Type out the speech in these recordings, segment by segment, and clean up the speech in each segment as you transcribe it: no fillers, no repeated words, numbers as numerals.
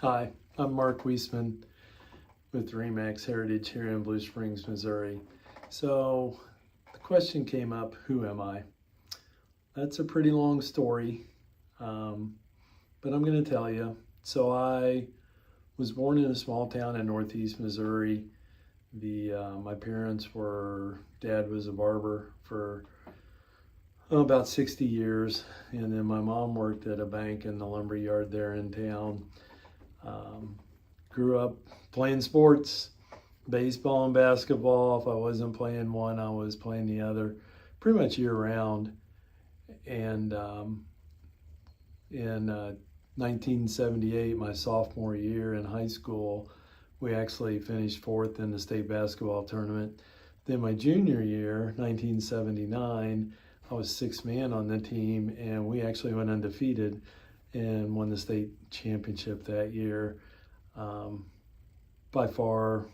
Hi, I'm Mark Weisman with Remax Heritage here in Blue Springs, Missouri. So the question came up, who am I? That's a pretty long story, but I'm going to tell you. So I was born in a small town in northeast Missouri. My parents dad was a barber for about 60 years, and then my mom worked at a bank in the lumber yard there in town. Um, Grew up playing sports, baseball and basketball. If I wasn't playing one, I was playing the other, pretty much year round. And in 1978, my sophomore year in high school, we actually finished fourth in the state basketball tournament. Then my junior year, 1979, I was sixth man on the team, and we actually went undefeated and won the state championship that year. By far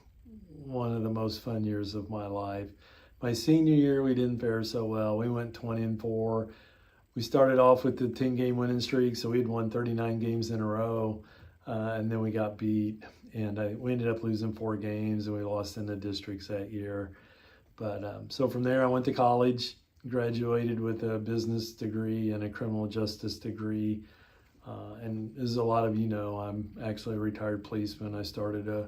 one of the most fun years of my life. My senior year, we didn't fare so well. We went 20-4. We started off with the 10-game winning streak, so we had won 39 games in a row, and then we got beat, and we ended up losing 4 games, and we lost in the districts that year. But so from there, I went to college, graduated with a business degree and a criminal justice degree. And as a lot of you know, I'm actually a retired policeman. I started a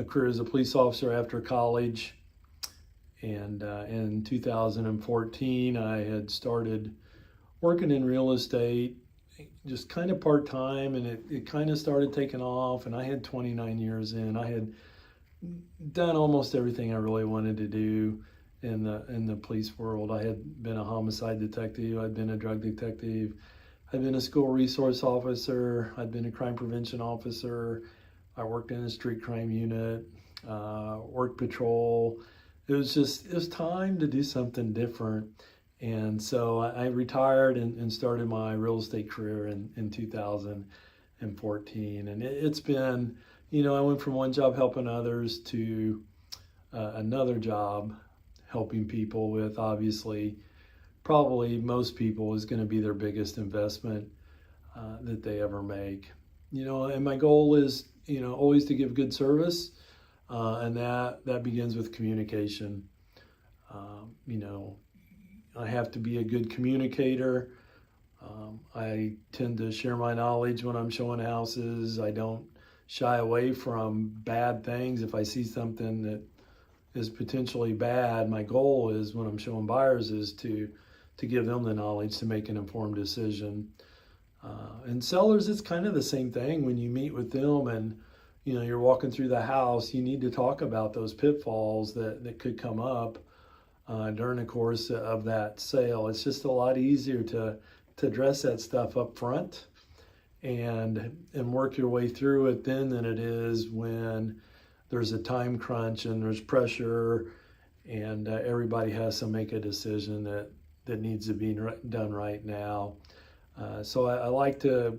career as a police officer after college. And in 2014, I had started working in real estate, just kind of part-time, and it kind of started taking off. And I had 29 years in. I had done almost everything I really wanted to do in the police world. I had been a homicide detective. I'd been a drug detective. I'd been a school resource officer. I'd been a crime prevention officer. I worked in a street crime unit, worked patrol. It was time to do something different. And so I retired and started my real estate career in 2014. And it's been, I went from one job helping others to another job helping people with, obviously, probably most people is going to be their biggest investment that they ever make. And my goal is, always to give good service, and that begins with communication. I have to be a good communicator. I tend to share my knowledge when I'm showing houses. I don't shy away from bad things. If I see something that is potentially bad, my goal is, when I'm showing buyers, is to give them the knowledge to make an informed decision. And sellers, it's kind of the same thing. When you meet with them and you're walking through the house, you need to talk about those pitfalls that could come up during the course of that sale. It's just a lot easier to address that stuff up front and work your way through it then than it is when there's a time crunch and there's pressure and everybody has to make a decision that needs to be done right now. So I like to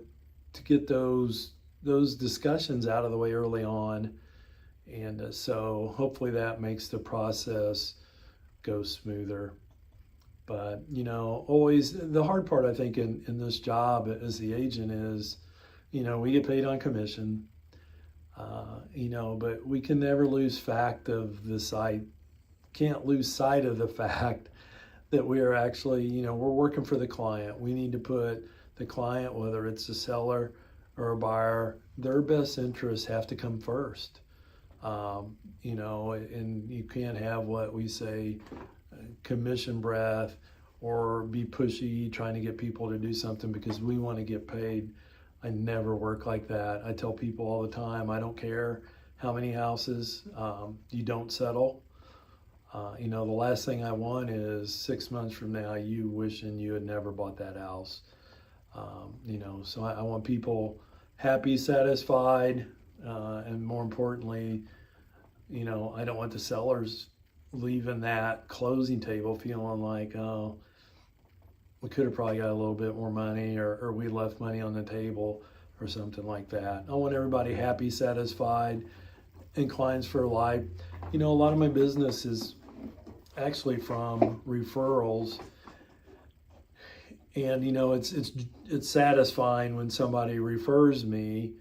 get those discussions out of the way early on, and so hopefully that makes the process go smoother. But always the hard part, I think, in this job as the agent is, we get paid on commission, but we can never lose can't lose sight of the fact that we are actually, we're working for the client. We need to put the client, whether it's a seller or a buyer, their best interests have to come first. And you can't have what we say, commission breath, or be pushy trying to get people to do something because we want to get paid. I never work like that. I tell people all the time, I don't care how many houses, you don't settle. The last thing I want is 6 months from now you wishing you had never bought that house. So I want people happy, satisfied, and more importantly, I don't want the sellers leaving that closing table feeling like, oh, we could have probably got a little bit more money, or we left money on the table or something like that. I want everybody happy, satisfied, and clients for life. A lot of my business is actually from referrals, and it's satisfying when somebody refers me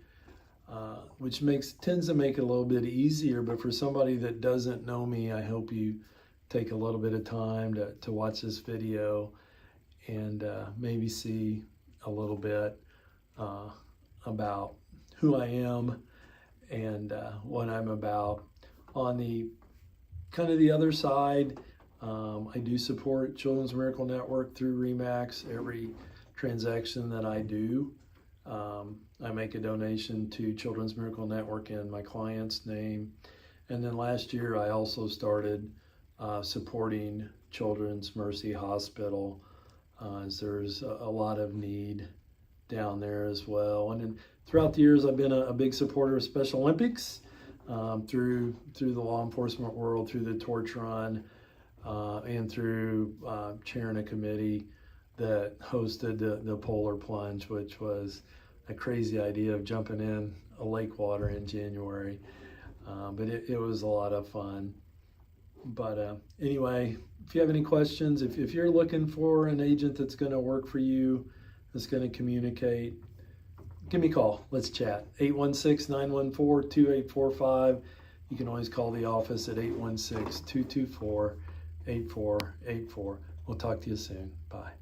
which tends to make it a little bit easier. But for somebody that doesn't know me, I hope you take a little bit of time to watch this video and maybe see a little bit about who I am and what I'm about. On the kind of the other side, I do support Children's Miracle Network through RE/MAX. Every transaction that I do, I make a donation to Children's Miracle Network in my client's name. And then last year I also started supporting Children's Mercy Hospital, as there's a lot of need down there as well. And then throughout the years I've been a big supporter of Special Olympics, through the law enforcement world, through the torch run, and through chairing a committee that hosted the Polar Plunge, which was a crazy idea of jumping in a lake water in January. But it was a lot of fun. But anyway, if you have any questions, if you're looking for an agent that's going to work for you, that's going to communicate, give me a call. Let's chat. 816-914-2845. You can always call the office at 816-224-8484. We'll talk to you soon. Bye.